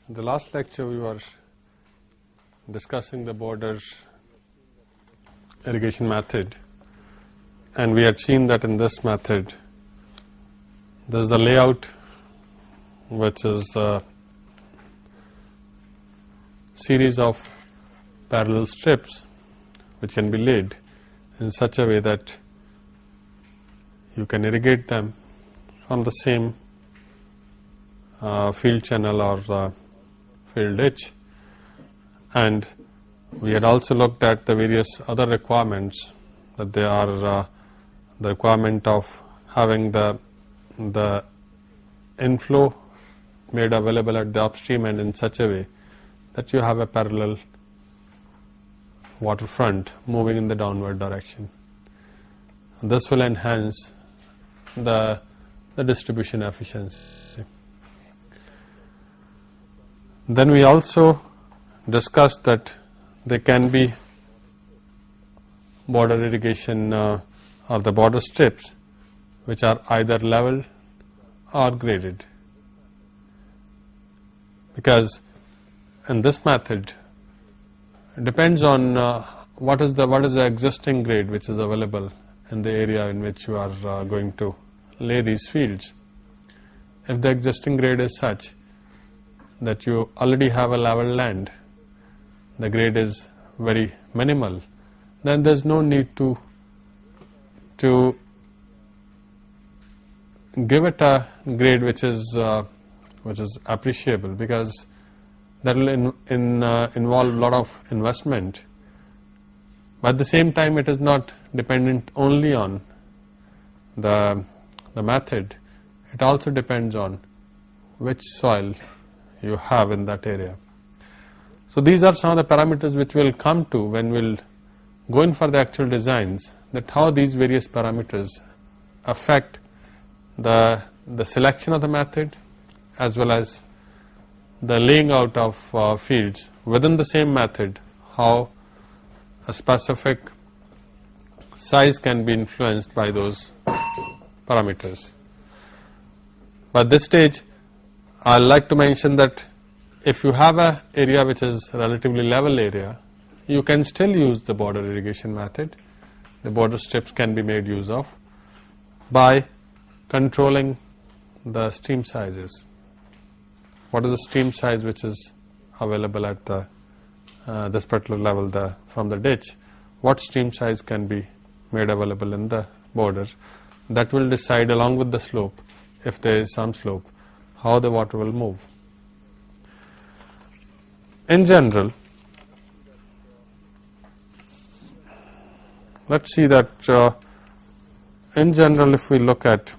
In the last lecture we were discussing the border irrigation method, and we had seen that in this method there is the layout, which is a series of parallel strips which can be laid in such a way that you can irrigate them from the same field channel or field ditch. And we had also looked at the various other requirements, that they are the requirement of having the inflow made available at the upstream end in such a way that you have a parallel waterfront moving in the downward direction. And this will enhance the distribution efficiency. Then we also discussed that there can be border irrigation or the border strips which are either level or graded, because in this method it depends on what is the existing grade which is available in the area in which you are going to lay these fields. If the existing grade is such that you already have a level land, the grade is very minimal, then there is no need to give it a grade which is appreciable, because that will involve a lot of investment. But at the same time, it is not dependent only on the method, it also depends on which soil you have in that area. So these are some of the parameters which we will come to when we will go in for the actual designs, that how these various parameters affect the selection of the method as well as the laying out of fields within the same method, how a specific size can be influenced by those parameters. But at this stage I would like to mention that if you have an area which is relatively level area, you can still use the border irrigation method. The border strips can be made use of by controlling the stream sizes. What is the stream size which is available at the this particular level from the ditch? What stream size can be made available in the border? That will decide, along with the slope, if there is some slope, how the water will move. In general, let us see that in general, if we look at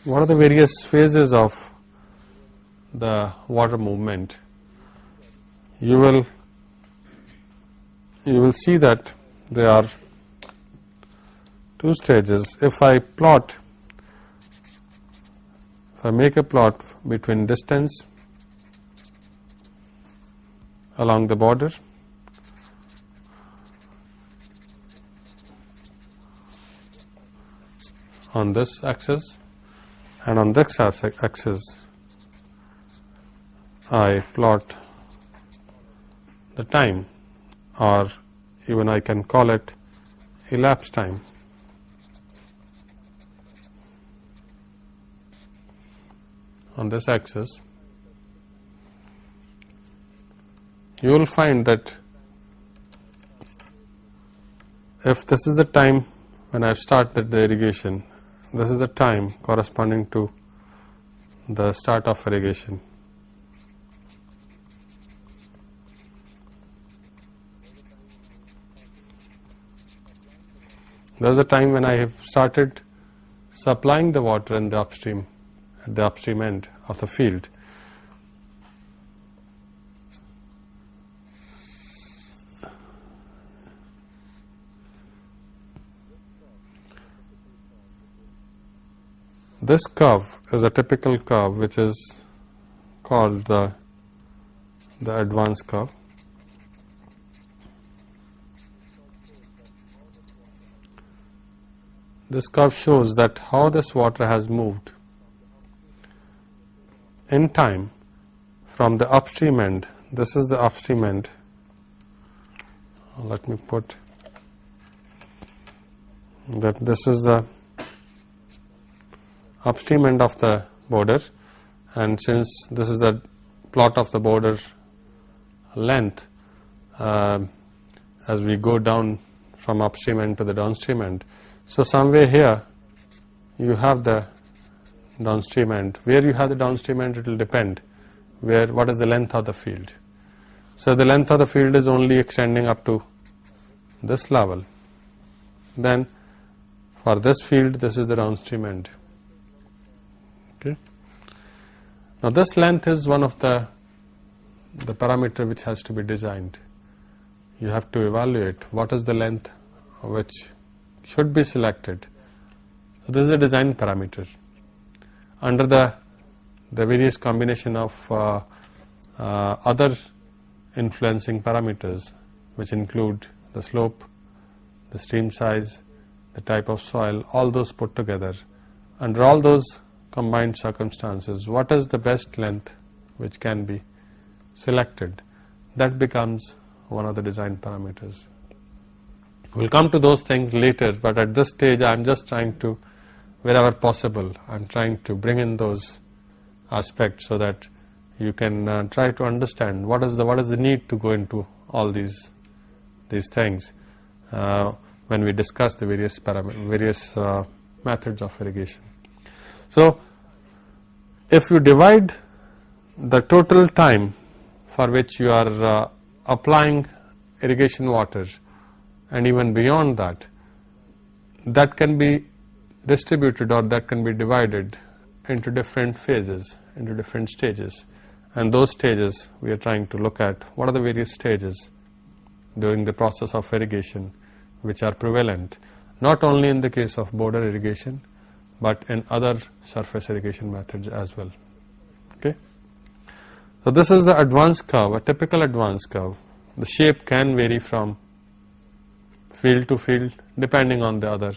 what are the various phases of the water movement, you will see that there are two stages. If I make a plot between distance along the border on this axis, and on this axis I plot the time, or even I can call it elapsed time. On this axis, you will find that if this is the time when I have started the irrigation, this is the time corresponding to the start of irrigation. That is the time when I have started supplying the water in the upstream, at the upstream end of the field. This curve is a typical curve which is called the advance curve. This curve shows that how this water has moved in time from the upstream end. This is the upstream end. Let me put that this is the upstream end of the border, and since this is the plot of the border length, as we go down from upstream end to the downstream end. So somewhere here you have the downstream end. Where you have the downstream end, it will depend what is the length of the field. So the length of the field is only extending up to this level. Then for this field, this is the downstream end. Okay. Now this length is one of the parameter which has to be designed. You have to evaluate what is the length which should be selected. So this is a design parameter. Under the various combination of other influencing parameters, which include the slope, the stream size, the type of soil, all those put together. Under all those combined circumstances, what is the best length which can be selected? That becomes one of the design parameters. We will come to those things later, but at this stage I am just trying to, wherever possible, I am trying to bring in those aspects so that you can try to understand what is the need to go into all these things when we discuss the various methods of irrigation. So if you divide the total time for which you are applying irrigation water, and even beyond that, that can be distributed or that can be divided into different phases, into different stages, and those stages we are trying to look at. What are the various stages during the process of irrigation which are prevalent, not only in the case of border irrigation but in other surface irrigation methods as well. Okay. So this is the advance curve, a typical advance curve. The shape can vary from field to field depending on the other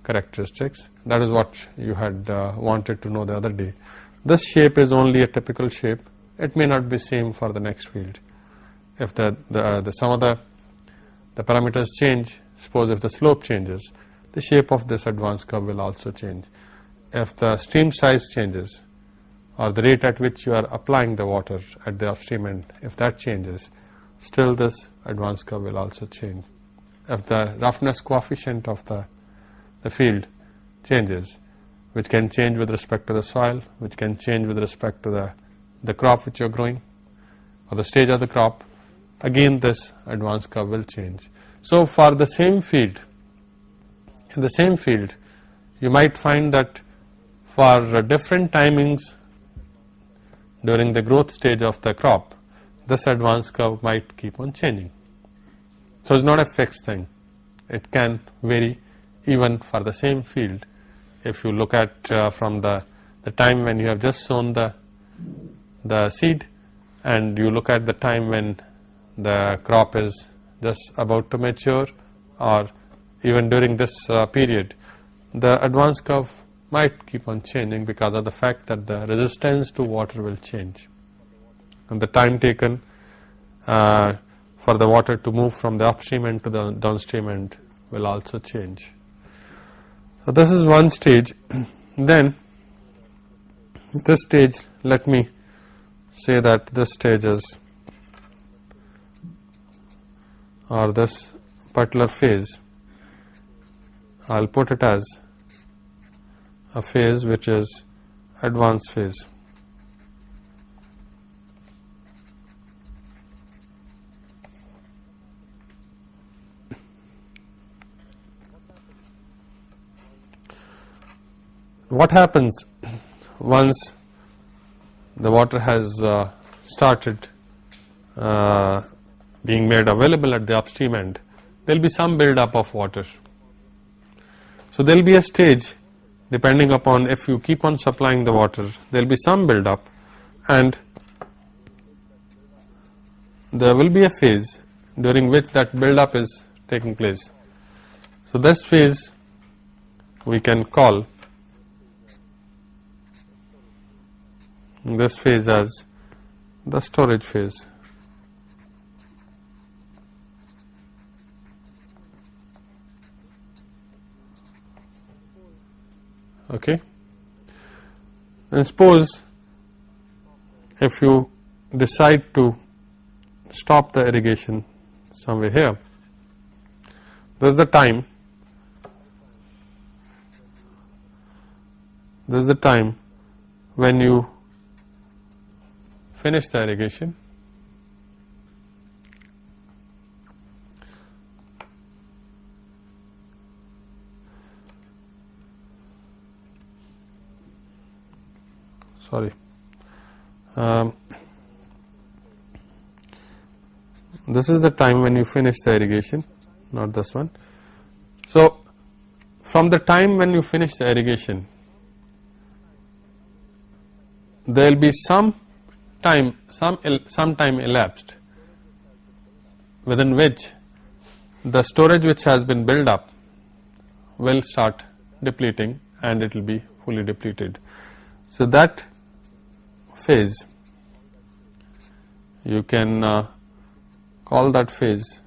characteristics. That is what you had wanted to know the other day. This shape is only a typical shape. It may not be same for the next field. If some of the parameters change, suppose if the slope changes, the shape of this advance curve will also change. If the stream size changes, or the rate at which you are applying the water at the upstream end, if that changes, still this advance curve will also change. If the roughness coefficient of the field changes, which can change with respect to the soil, which can change with respect to the crop which you are growing, or the stage of the crop, again this advance curve will change. So for the same field, in the same field, you might find that for different timings during the growth stage of the crop, this advance curve might keep on changing. So it's not a fixed thing. It can vary even for the same field. If you look at from the time when you have just sown the seed, and you look at the time when the crop is just about to mature, or even during this period, the advance curve might keep on changing because of the fact that the resistance to water will change, and the time taken for the water to move from the upstream end to the downstream end will also change. So this is one stage. Then this stage, let me say that this stage is, or this particular phase, I'll put it as a phase which is advanced phase. What happens once the water has started being made available at the upstream end? There will be some build up of water. So there will be a stage, depending upon if you keep on supplying the water, there will be some build up, and there will be a phase during which that build up is taking place. So this phase we can call this phase as the storage phase. Okay. And suppose if you decide to stop the irrigation somewhere here, this is the time, when you finish the irrigation. Sorry. This is the time when you finish the irrigation, not this one. So, from the time when you finish the irrigation, there will be some time elapsed within which the storage which has been built up will start depleting and it will be fully depleted. So, that phase, you can call that phase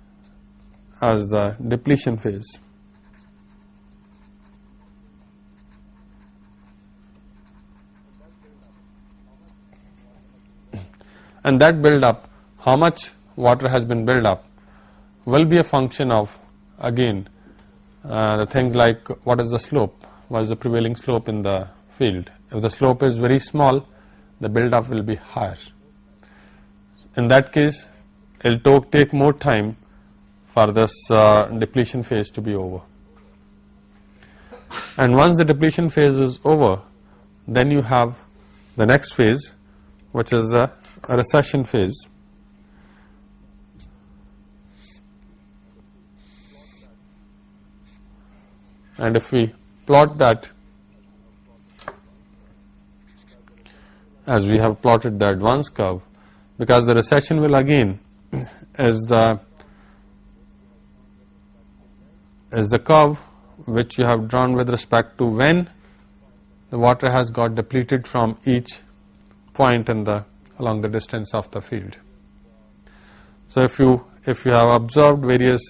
as the depletion phase. And that build up, how much water has been built up, will be a function of, again, the things like what is the slope, what is the prevailing slope in the field. If the slope is very small, the build up will be higher. In that case, it will take more time for this depletion phase to be over. And once the depletion phase is over, then you have the next phase, which is the recession phase. And if we plot that as we have plotted the advance curve, because the recession will again is the curve which you have drawn with respect to when the water has got depleted from each point in the along the distance of the field. So, if you have observed various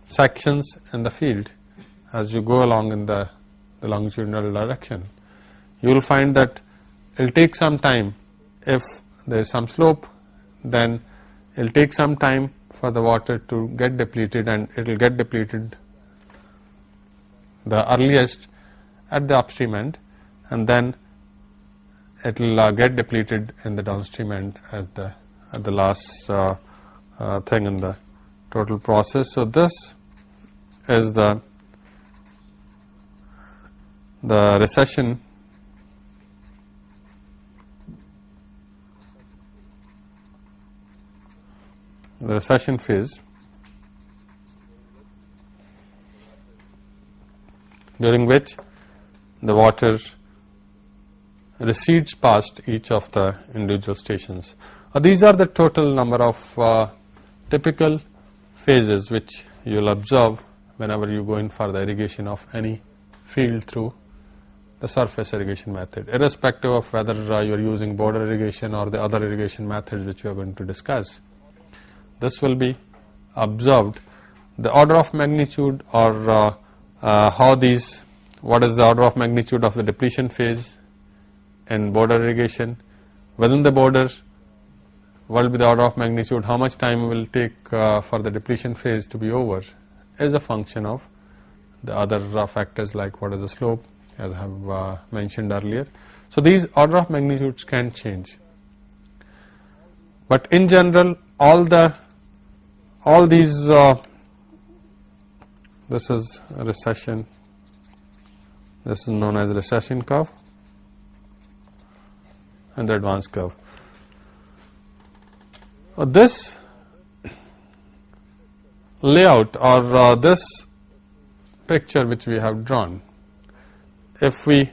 sections in the field as you go along in the longitudinal direction, you will find that it will take some time. If there is some slope, then it will take some time for the water to get depleted, and it will get depleted the earliest at the upstream end, and then it will get depleted in the downstream end at the last thing in the total process. So, this is the recession phase, during which the water recedes past each of the individual stations. These are the total number of typical phases which you will observe whenever you go in for the irrigation of any field through the surface irrigation method, irrespective of whether you are using border irrigation or the other irrigation methods which we are going to discuss. This will be observed. The order of magnitude, or what is the order of magnitude of the depletion phase in border irrigation. Within the border, what will be the order of magnitude, how much time will take for the depletion phase to be over, is a function of the other factors like what is the slope, as I have mentioned earlier. So, these order of magnitudes can change, but in general all these this is a recession, this is known as recession curve and the advance curve. This layout, or this picture which we have drawn, if we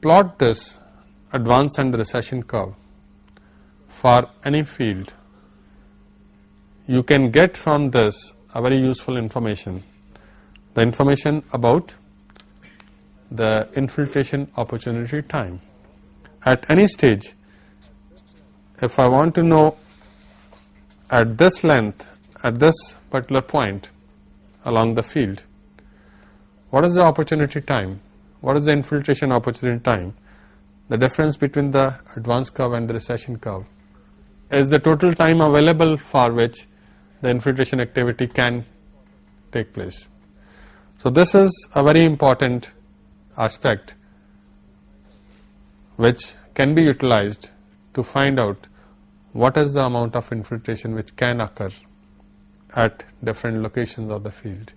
plot this advance and the recession curve for any field, you can get from this a very useful information, the information about the infiltration opportunity time. at any stage, if I want to know at this length, at this particular point along the field, what is the opportunity time, what is the infiltration opportunity time, the difference between the advance curve and the recession curve is the total time available for which the infiltration activity can take place. So this is a very important aspect which can be utilized to find out what is the amount of infiltration which can occur at different locations of the field.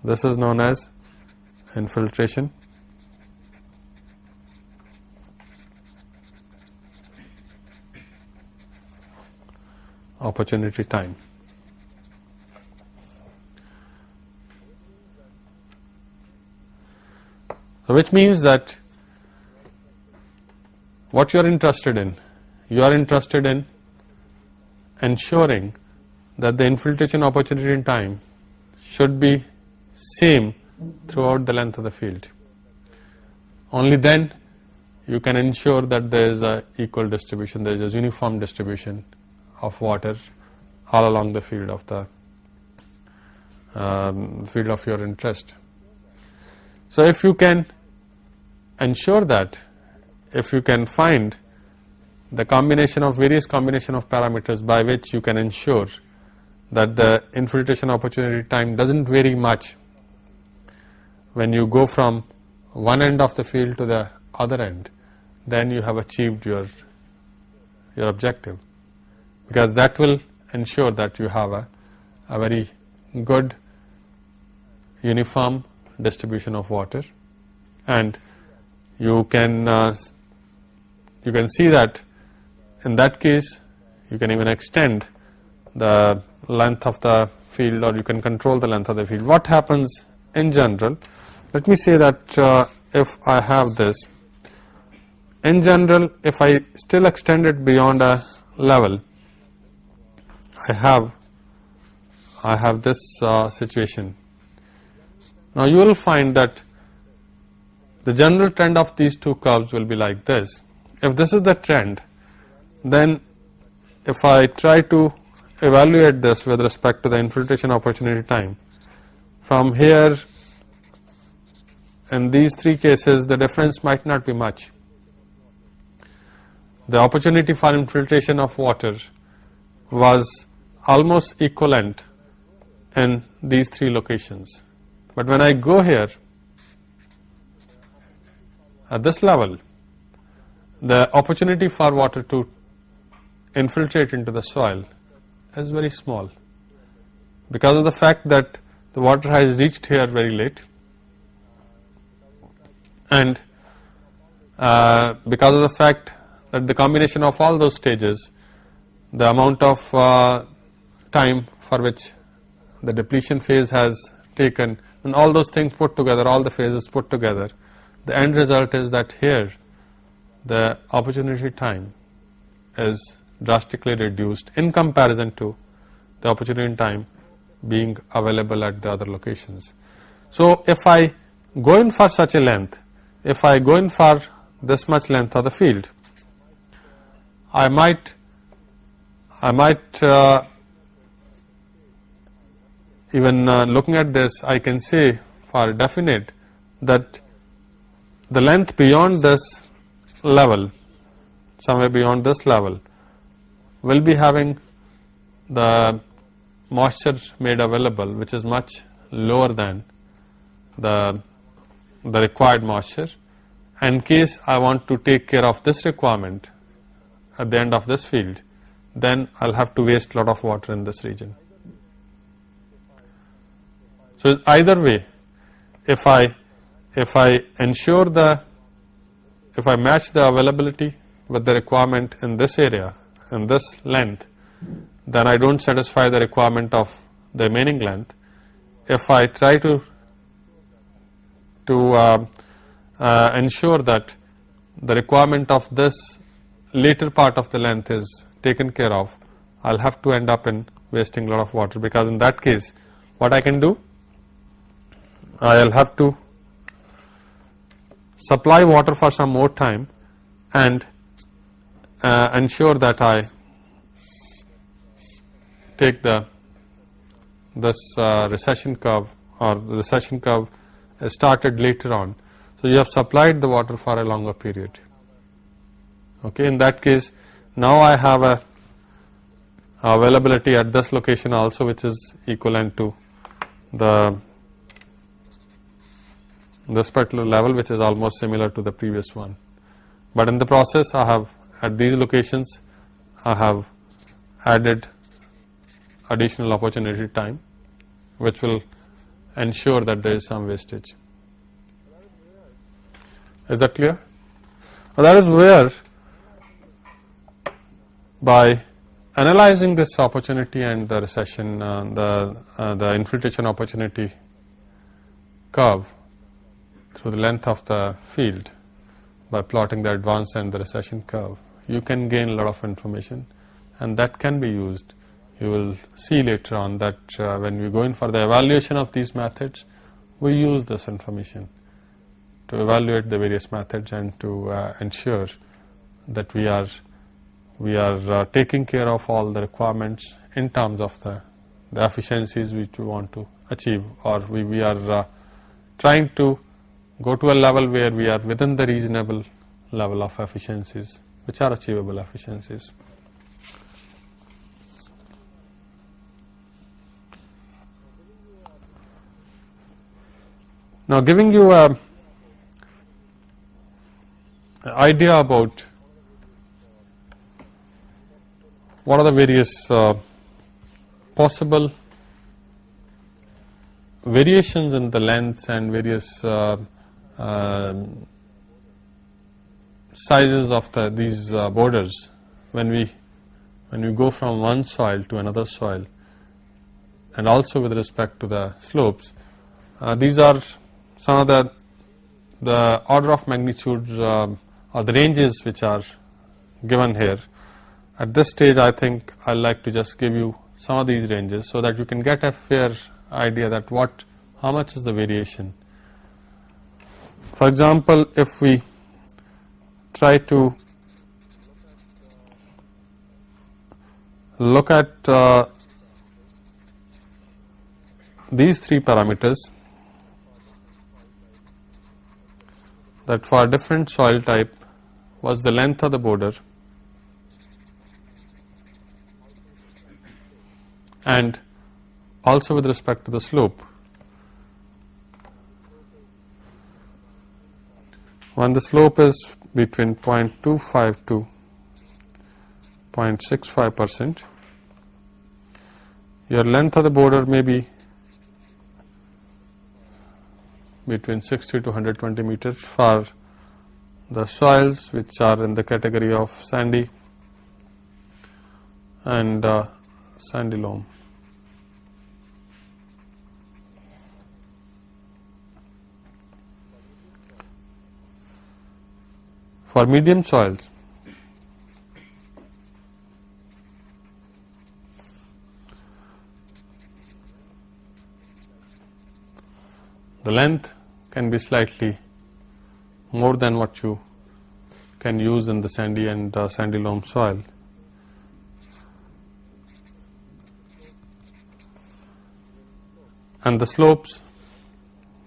This is known as infiltration opportunity time. So which means that what you are interested in ensuring that the infiltration opportunity time should be same throughout the length of the field. Only then you can ensure that there is a equal distribution, there is a uniform distribution of water all along the field of your interest. So if you can ensure that, if you can find the combination of various combination of parameters by which you can ensure that the infiltration opportunity time doesn't vary much when you go from one end of the field to the other end, then you have achieved your objective, because that will ensure that you have a very good uniform distribution of water, and you can see that in that case you can even extend the length of the field, or you can control the length of the field. What happens in general, let me say that if I have this, in general if I still extend it beyond a level, I have this situation. Now you will find that the general trend of these two curves will be like this. If this is the trend, then if I try to evaluate this with respect to the infiltration opportunity time, from here in these three cases the difference might not be much. The opportunity for infiltration of water was almost equivalent in these three locations. But when I go here at this level, the opportunity for water to infiltrate into the soil is very small, because of the fact that the water has reached here very late, and because of the fact that the combination of all those stages, the amount of time for which the depletion phase has taken, and all those things put together, all the phases put together, the end result is that here the opportunity time is drastically reduced in comparison to the opportunity time being available at the other locations. So if I go in for such a length, if I go in for this much length of the field, I might even looking at this, I can say for definite that the length beyond this level, somewhere beyond this level, will be having the moisture made available which is much lower than the required moisture. In case I want to take care of this requirement at the end of this field, then I'll have to waste a lot of water in this region. So either way, if I ensure if I match the availability with the requirement in this area, in this length, then I don't satisfy the requirement of the remaining length. If I try to ensure that the requirement of this later part of the length is taken care of, I'll have to end up in wasting a lot of water, because in that case what I can do, I'll have to supply water for some more time and ensure that I take this recession curve, or the recession curve is started later on. So you have supplied the water for a longer period. Okay, in that case, now I have a availability at this location also, which is equivalent to this particular level, which is almost similar to the previous one. But in the process, I have at these locations I have added additional opportunity time, which will ensure that there is some wastage. Is that clear? Well, that is where, by analyzing this opportunity and the recession, the infiltration opportunity curve through the length of the field, by plotting the advance and the recession curve, you can gain a lot of information, and that can be used. You will see later on that when we go in for the evaluation of these methods, we use this information to evaluate the various methods and to ensure that we are taking care of all the requirements in terms of the efficiencies which we want to achieve, or we are trying to go to a level where we are within the reasonable level of efficiencies, which are achievable efficiencies. Now, giving you an idea about what are the various possible variations in the lengths and various sizes of these borders when we go from one soil to another soil, and also with respect to the slopes. These are some of the order of magnitudes or the ranges which are given here. At this stage, I think I would like to just give you some of these ranges so that you can get a fair idea that how much is the variation. For example, if we try to look at these three parameters, that for different soil type was the length of the border and also with respect to the slope. When the slope is between 0.25 to 0.65%, your length of the border may be between 60 to 120 meters for the soils which are in the category of sandy and sandy loam. For medium soils, the length can be slightly more than what you can use in the sandy and sandy loam soil. And the slopes,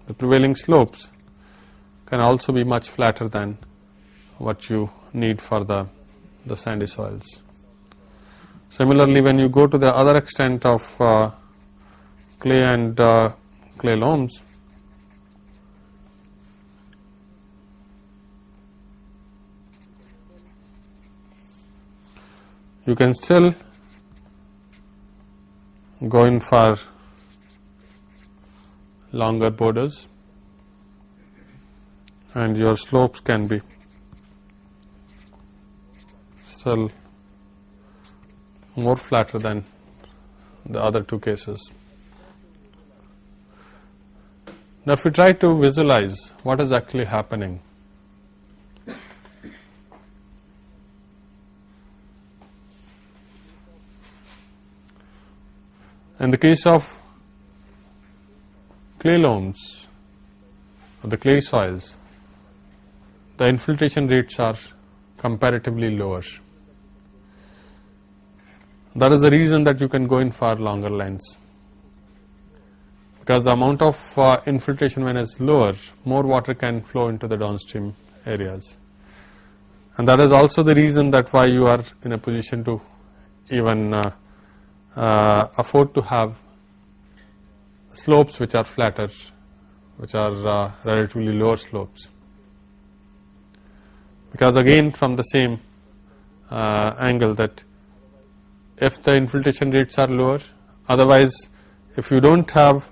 the prevailing slopes, can also be much flatter than what you need for the sandy soils. Similarly, when you go to the other extent of clay and clay loams, you can still go in for longer borders, and your slopes can be still more flatter than the other two cases. Now, if we try to visualize what is actually happening, in the case of clay loams or the clay soils, the infiltration rates are comparatively lower. That is the reason that you can go in for longer lines, because the amount of infiltration when is lower, more water can flow into the downstream areas. And that is also the reason that why you are in a position to even afford to have slopes which are flatter, which are relatively lower slopes. Because again, from the same angle, that if the infiltration rates are lower, otherwise if you don't have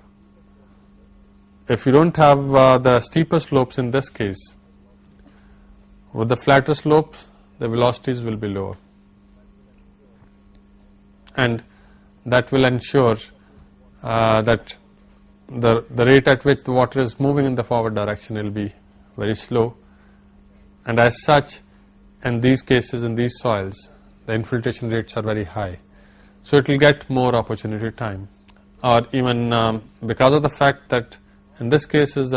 the steeper slopes in this case, with the flatter slopes the velocities will be lower, and that will ensure that the rate at which the water is moving in the forward direction will be very slow, and as such in these cases, in these soils, the infiltration rates are very high, so it will get more opportunity time. Or even because of the fact that in this case is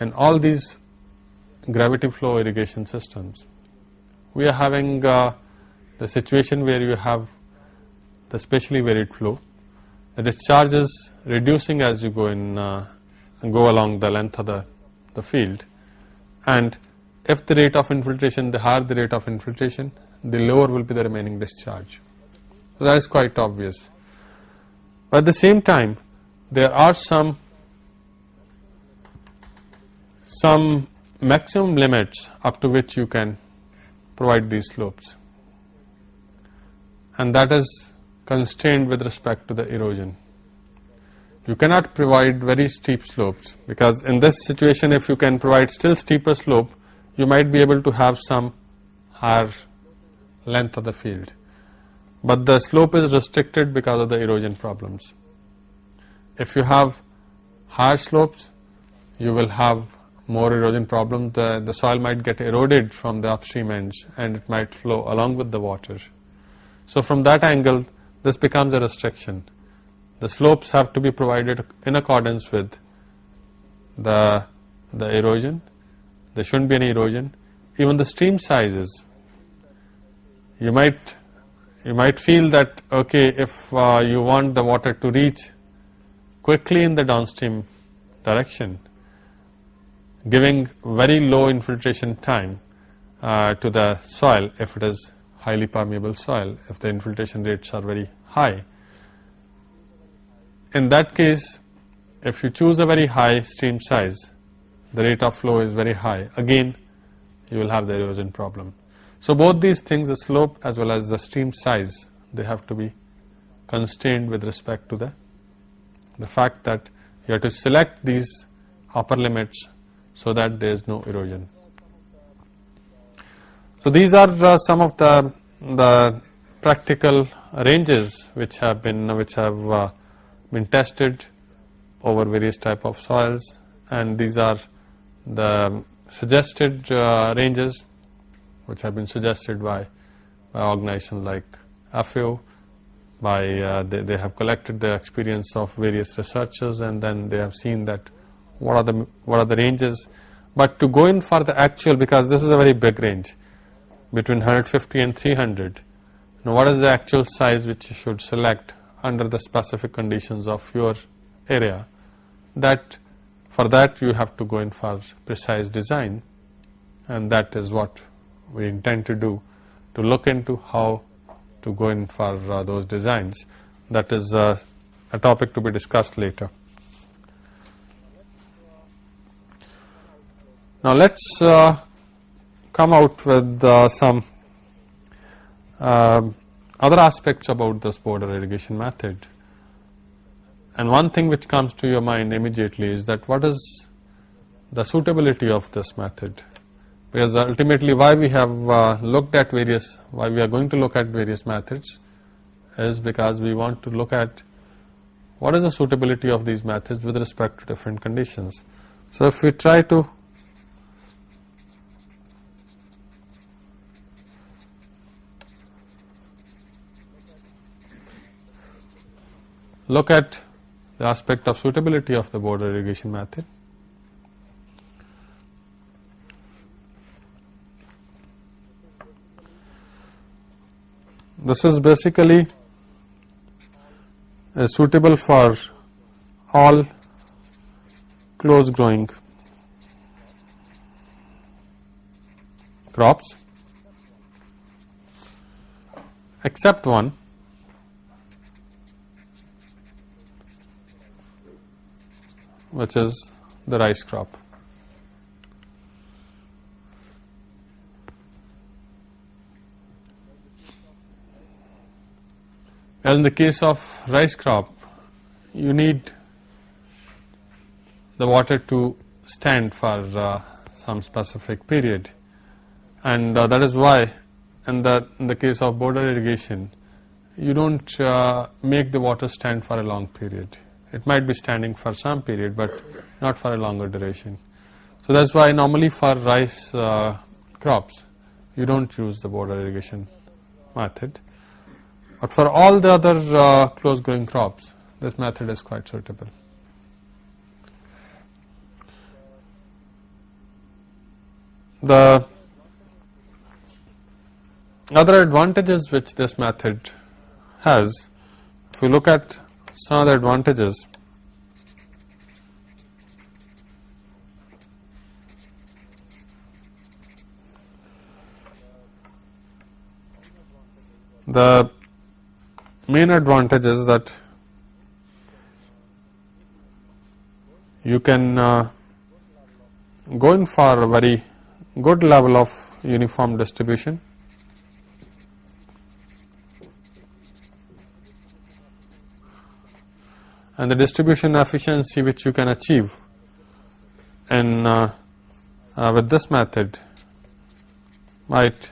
in all these gravity flow irrigation systems, we are having the situation where you have the spatially varied flow. The discharge is reducing as you go in go along the length of the field, and if the rate of infiltration, the higher the rate of infiltration, the lower will be the remaining discharge. So that is quite obvious. But at the same time, there are some maximum limits up to which you can provide these slopes, and that is constrained with respect to the erosion. You cannot provide very steep slopes, because in this situation if you can provide still steeper slope, you might be able to have some higher length of the field, but the slope is restricted because of the erosion problems. If you have higher slopes, you will have more erosion problems. The soil might get eroded from the upstream ends and it might flow along with the water. So from that angle, this becomes a restriction. The slopes have to be provided in accordance with the erosion. There shouldn't be any erosion. Even the stream sizes, you might feel that okay, if you want the water to reach quickly in the downstream direction, giving very low infiltration time to the soil, if it is highly permeable soil, if the infiltration rates are very high. In that case, if you choose a very high stream size, the rate of flow is very high, again you will have the erosion problem. So both these things, the slope as well as the stream size, they have to be constrained with respect to the fact that you have to select these upper limits so that there is no erosion. So these are some of the practical ranges which have been tested over various type of soils, and these are the suggested ranges which have been suggested by organizations like AFAO. They have collected the experience of various researchers, and then they have seen that what are the ranges. But to go in for the actual, because this is a very big range between 150 and 300, now what is the actual size which you should select under the specific conditions of your area, that for that you have to go in for precise design, and that is what we intend to do, to look into how to go in for those designs. That is a topic to be discussed later. Now let's come out with some other aspects about this border irrigation method. And one thing which comes to your mind immediately is that what is the suitability of this method? Because ultimately why we have why we are going to look at various methods is because we want to look at what is the suitability of these methods with respect to different conditions. So if we try to look at the aspect of suitability of the border irrigation method, this is basically suitable for all close growing crops except one, which is the rice crop. As in the case of rice crop, you need the water to stand for some specific period, and that is why in the case of border irrigation, you don't make the water stand for a long period. It might be standing for some period, but not for a longer duration. So that's why normally for rice crops, you don't use the border irrigation method. But for all the other close growing crops, this method is quite suitable. The other advantages which this method has, if we look at some of the advantages, the main advantage is that you can go in for a very good level of uniform distribution, and the distribution efficiency which you can achieve in with this method might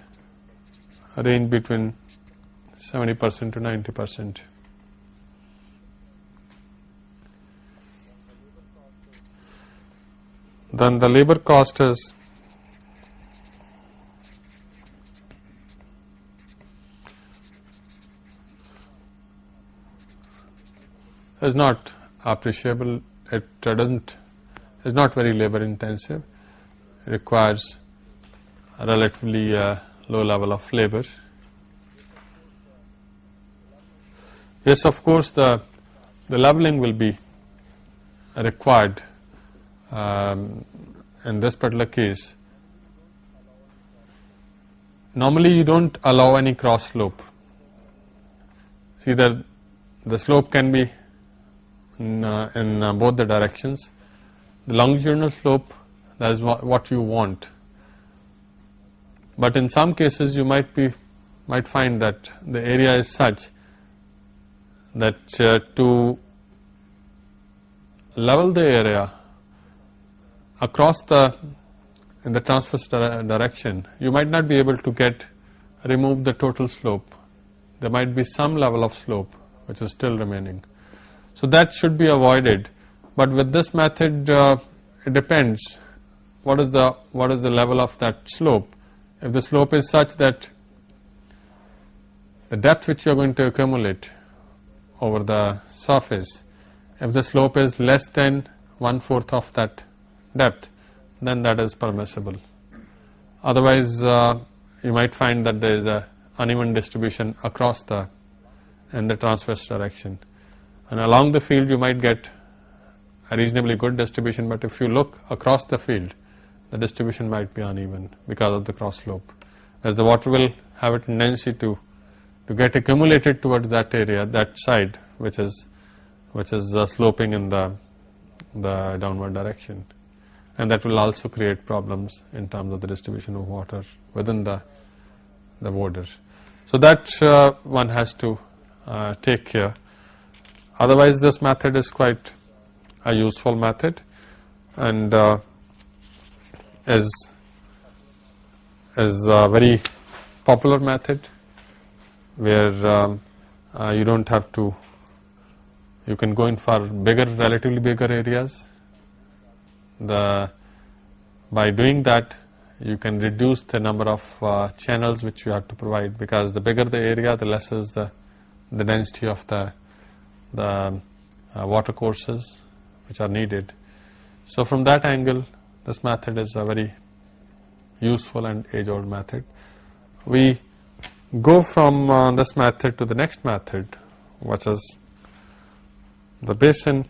range between 70% to 90%. Then the labor cost is not appreciable. It is not very labor intensive. It requires a relatively low level of labor. Yes, of course, the leveling will be required in this particular case. Normally, you don't allow any cross slope. See that the slope can be in both the directions. The longitudinal slope, that is what you want. But in some cases, you might find that the area is such that to level the area across in the transverse direction, you might not be able to remove the total slope. There might be some level of slope which is still remaining. So that should be avoided. But with this method, it depends what is the level of that slope. If the slope is such that the depth which you are going to accumulate over the surface, if the slope is less than 1/4 of that depth, then that is permissible. Otherwise, you might find that there is a uneven distribution across in the transverse direction, and along the field you might get a reasonably good distribution, but if you look across the field, the distribution might be uneven because of the cross slope, as the water will have a tendency to get accumulated towards that area, that side which is sloping in the downward direction, and that will also create problems in terms of the distribution of water within the border. So that one has to take care. Otherwise, this method is quite a useful method, and is a very popular method, where you don't have to, you can go in for relatively bigger areas. By doing that, you can reduce the number of channels which you have to provide, because the bigger the area, the less is the density of the water courses which are needed. So from that angle, this method is a very useful and age-old method. We go from this method to the next method, which is the basin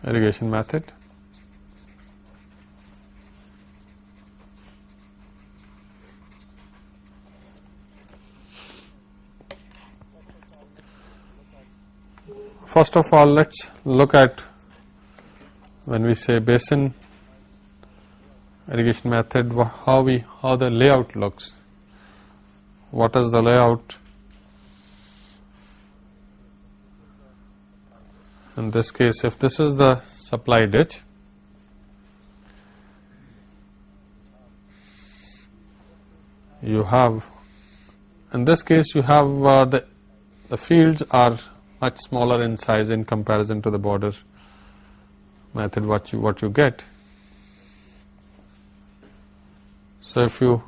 irrigation method. First of all, let's look at, when we say basin irrigation method, how the layout looks. What is the layout? In this case, if this is the supply ditch, you have, in this case you have the fields are much smaller in size in comparison to the border method what you get. So if you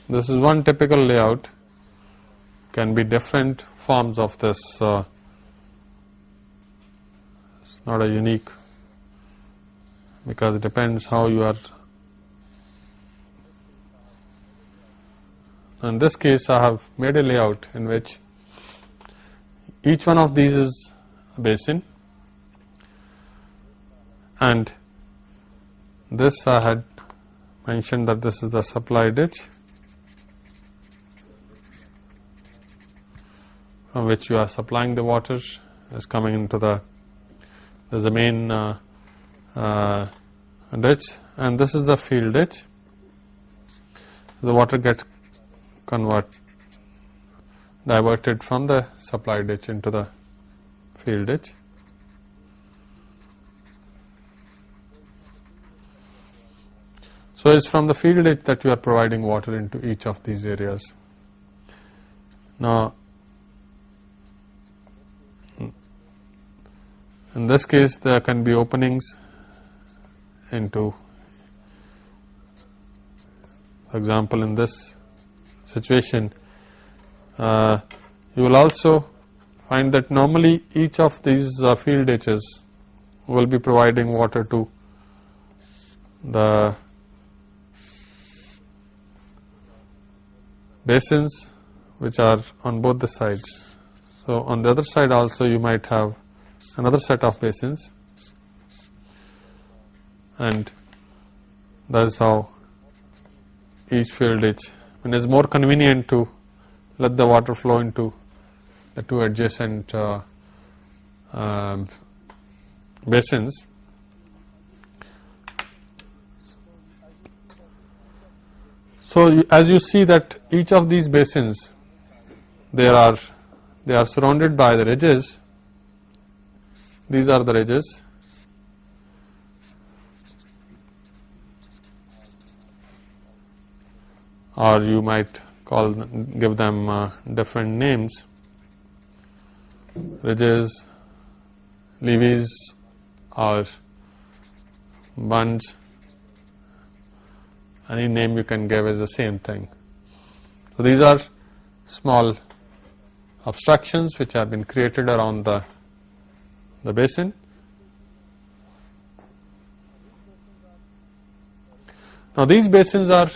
this is one typical layout, can be different forms of this, it's not a unique, because it depends how you are. In this case, I have made a layout in which each one of these is a basin, and this I had mentioned that this is the supply ditch from which you are supplying the water, is coming into there's the main ditch, and this is the field ditch. The water gets diverted from the supply ditch into the field ditch. So it's from the field ditch that you are providing water into each of these areas. Now, in this case, there can be openings into, for example, in this situation, you will also find that normally each of these field ditches will be providing water to the basins which are on both the sides. So on the other side also you might have another set of basins, and that is how each field ditch, and it is more convenient to let the water flow into the two adjacent basins. So as you see that each of these basins, they are surrounded by the ridges. These are the ridges, or you might give them different names, ridges, levees, or bunds. Any name you can give is the same thing. So these are small obstructions which have been created around the basin. Now these basins are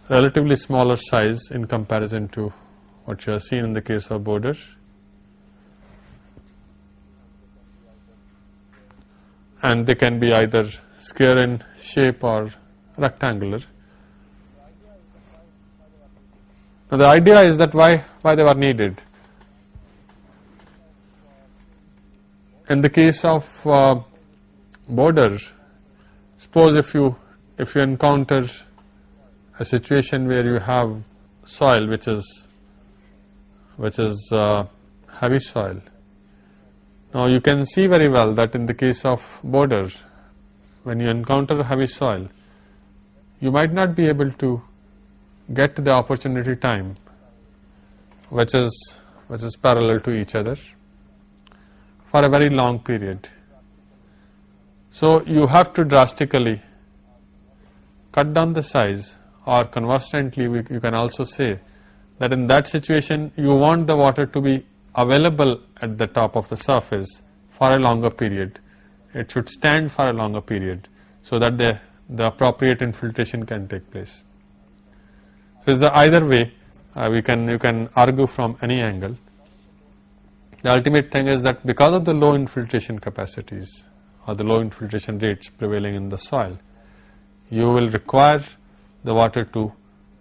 relatively smaller size in comparison to what you have seen in the case of border. And they can be either square in shape or rectangular. Now the idea is that why they were needed. In the case of border, suppose if you encounter a situation where you have soil which is heavy soil. Now you can see very well that in the case of border, when you encounter heavy soil, you might not be able to get to the opportunity time which is parallel to each other for a very long period. So you have to drastically cut down the size, or conversely you can also say that in that situation you want the water to be available at the top of the surface for a longer period. It should stand for a longer period so that the appropriate infiltration can take place. So, the either way you can argue from any angle. The ultimate thing is that because of the low infiltration capacities or the low infiltration rates prevailing in the soil, you will require the water to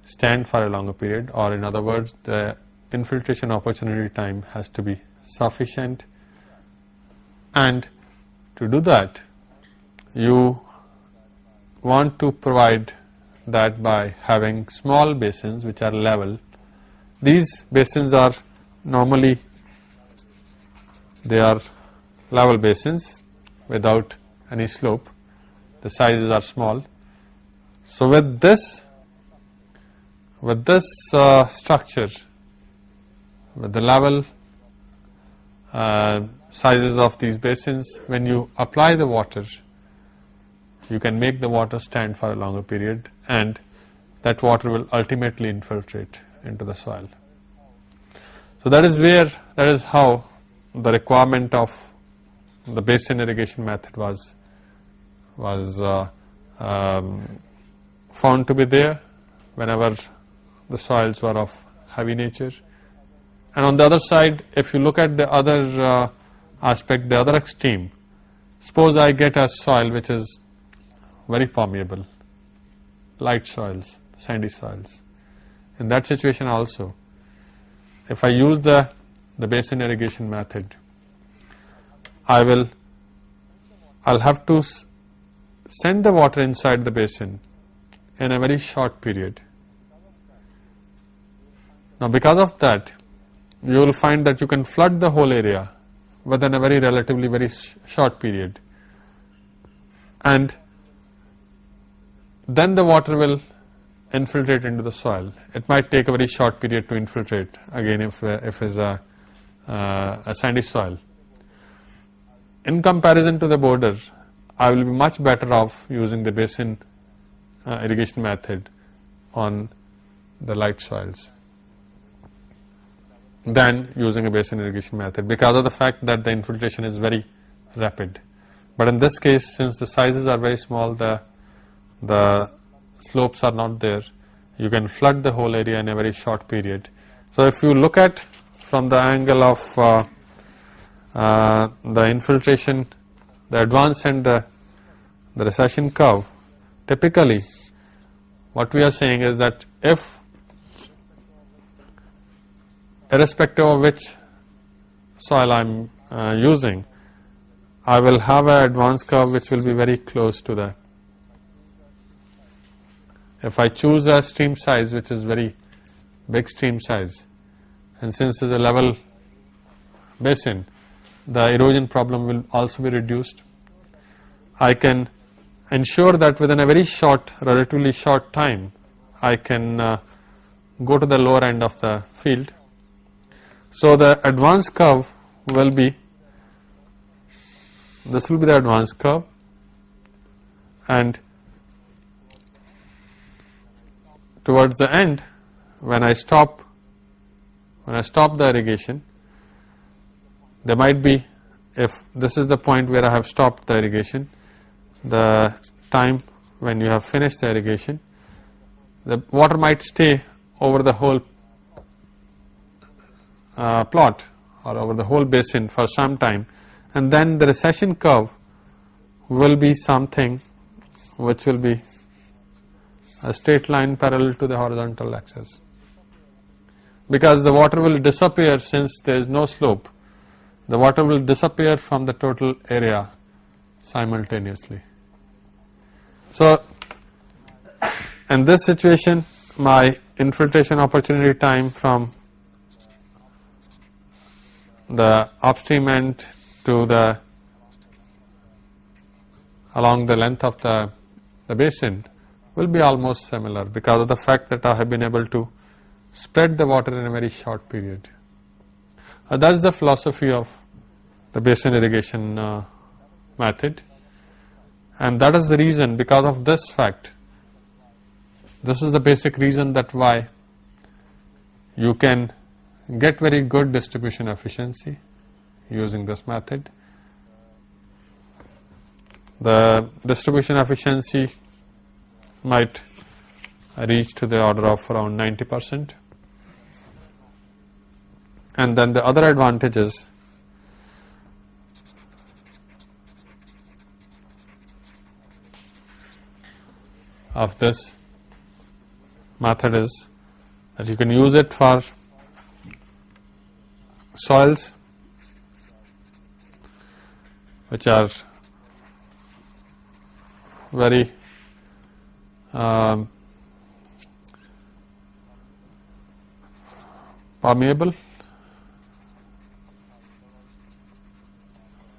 stand for a longer period, or in other words, the infiltration opportunity time has to be sufficient, and to do that you want to provide that by having small basins which are level. These basins are normally they are level basins without any slope. The sizes are small. So with this structure, with the level sizes of these basins, when you apply the water, you can make the water stand for a longer period, and that water will ultimately infiltrate into the soil. So that is how the requirement of the basin irrigation method was found to be there whenever the soils were of heavy nature. And on the other side, if you look at the other aspect, the other extreme, suppose I get a soil which is very permeable, light soils, sandy soils. In that situation also, if I use the basin irrigation method, I'll have to send the water inside the basin in a very short period. Now because of that, you will find that you can flood the whole area within a relatively very short period, and then the water will infiltrate into the soil. It might take a very short period to infiltrate, again if it's a sandy soil. In comparison to the border, I will be much better off using the basin irrigation method on the light soils than using a basin irrigation method, because of the fact that the infiltration is very rapid. But in this case, since the sizes are very small, the slopes are not there, you can flood the whole area in a very short period. So if you look at from the angle of the infiltration, the advance and the recession curve, typically what we are saying is that if, irrespective of which soil I am using, I will have an advance curve which will be very close to the, if I choose a stream size which is very big stream size, and since it is a level basin, the erosion problem will also be reduced. I can ensure that within a very short, relatively short time, I can go to the lower end of the field. So the advance curve will be, this will be the advance curve, and towards the end, when I stop the irrigation, there might be, if this is the point where I have stopped the irrigation, the time when you have finished the irrigation, the water might stay over the whole plot or over the whole basin for some time, and then the recession curve will be something which will be a straight line parallel to the horizontal axis, because the water will disappear. Since there is no slope, the water will disappear from the total area simultaneously. So in this situation, my infiltration opportunity time from the upstream end to the along the length of the basin will be almost similar, because of the fact that I have been able to spread the water in a very short period. That is the philosophy of the basin irrigation method, and that is the reason, because of this fact, this is the basic reason that why you can get very good distribution efficiency using this method. The distribution efficiency might reach to the order of around 90%. And then the other advantages of this method is that you can use it for soils which are very permeable,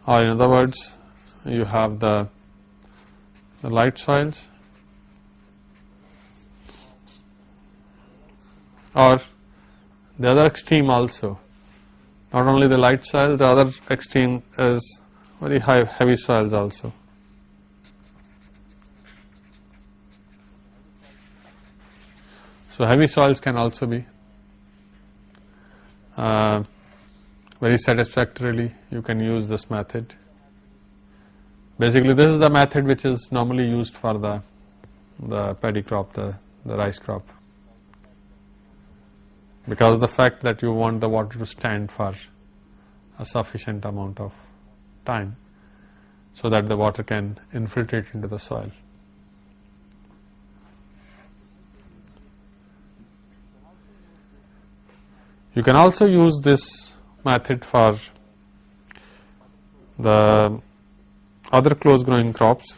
or in other words, you have the light soils, or the other extreme also, not only the light soil, the other extreme is very heavy soils also. So heavy soils can also be very satisfactorily, you can use this method. Basically this is the method which is normally used for the paddy crop, the rice crop, because of the fact that you want the water to stand for a sufficient amount of time so that the water can infiltrate into the soil. You can also use this method for the other close growing crops.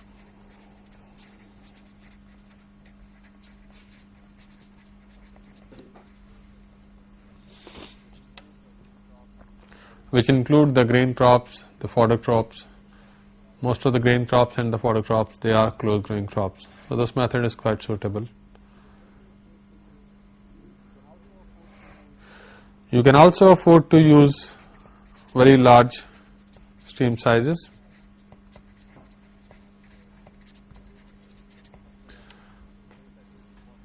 Which include the grain crops, the fodder crops. Most of the grain crops and the fodder crops, they are close growing crops. So this method is quite suitable. You can also afford to use very large stream sizes.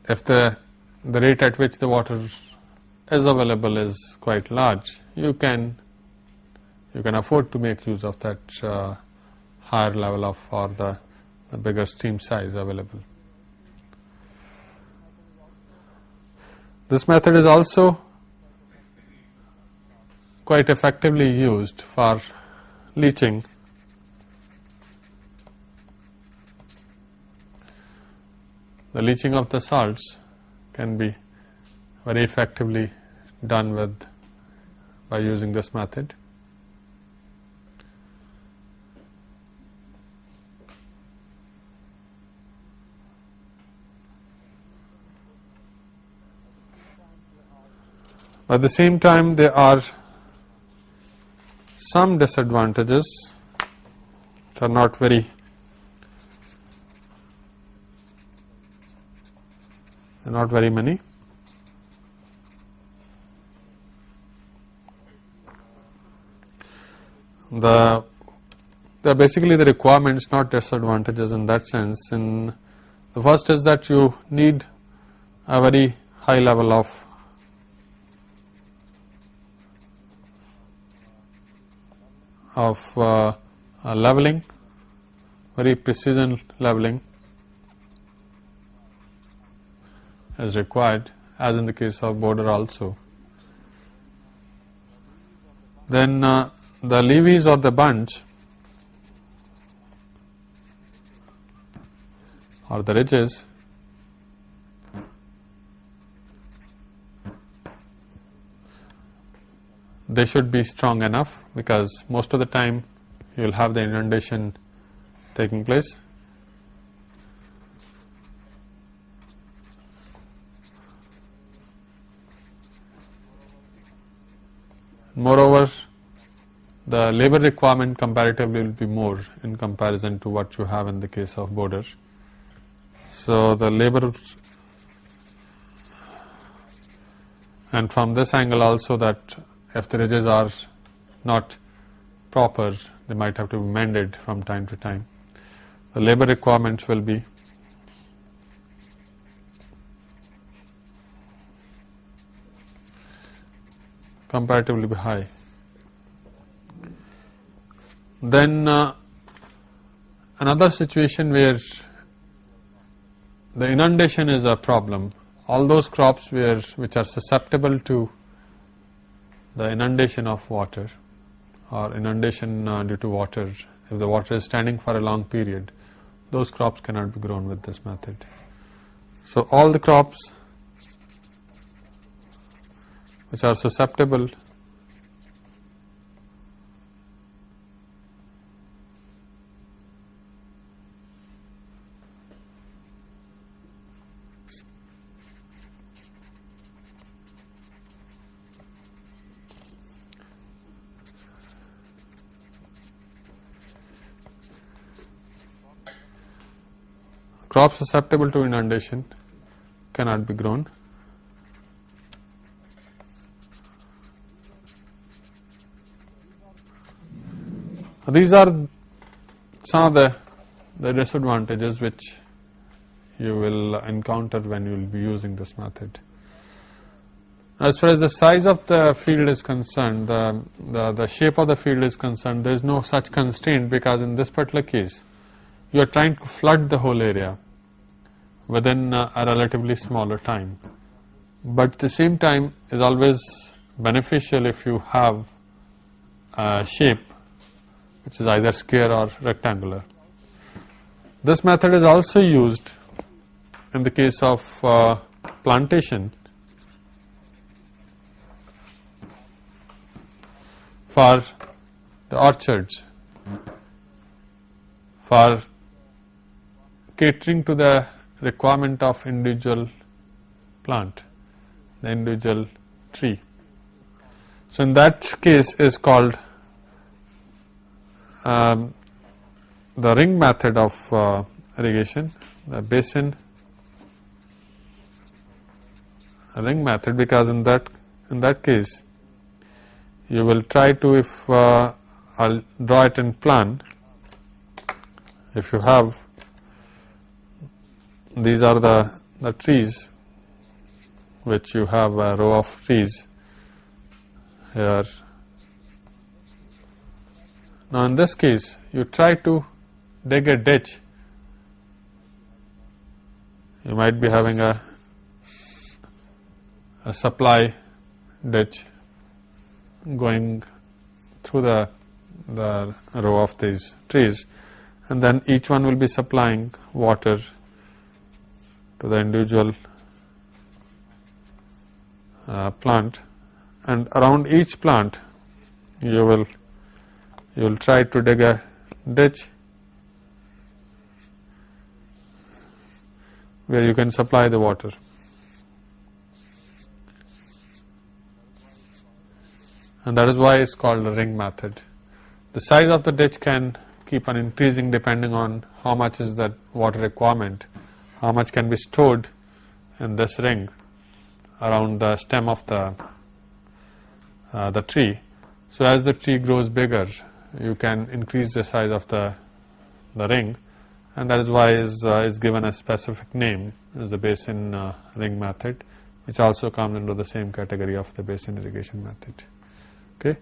If the rate at which the water is available is quite large, you can afford to make use of that higher level of, or the bigger stream size available. This method is also quite effectively used for leaching. The leaching of the salts can be very effectively done by using this method. At the same time, there are some disadvantages which are not very many. The basically the requirements, not disadvantages in that sense. In the first is that you need a very high level of leveling, very precision leveling is required, as in the case of border also. Then the levees or the bunch or the ridges, they should be strong enough, because most of the time you will have the inundation taking place. Moreover, the labor requirement comparatively will be more in comparison to what you have in the case of border. So the labor, and from this angle also, that if the ridges are not proper, they might have to be mended from time to time. The labor requirements will be comparatively high. Then another situation where the inundation is a problem. All those crops which are susceptible to the inundation of water or inundation due to water, if the water is standing for a long period, those crops cannot be grown with this method. So all the crops which are susceptible to inundation cannot be grown. These are some of the disadvantages which you will encounter when you will be using this method. As far as the size of the field is concerned, the shape of the field is concerned, there is no such constraint, because in this particular case you are trying to flood the whole area within a relatively smaller time. But at the same time is always beneficial if you have a shape which is either square or rectangular. This method is also used in the case of plantation for the orchards, for catering to the requirement of individual plant, the individual tree. So in that case is called the ring method of irrigation, the basin ring method, because in that case you will try to, if I'll draw it in plan, if you have, these are the trees which you have a row of trees here. Now in this case you try to dig a ditch. You might be having a supply ditch going through the row of these trees, and then each one will be supplying water to the individual plant, and around each plant you will try to dig a ditch where you can supply the water. And that is why it's called the ring method. The size of the ditch can keep on increasing depending on how much is that water requirement, how much can be stored in this ring around the stem of the tree. So as the tree grows bigger, you can increase the size of the ring, and that is why is given a specific name as the basin ring method, which also comes into the same category of the basin irrigation method. Okay.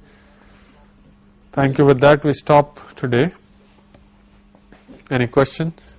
Thank you. With that we stop today. Any questions?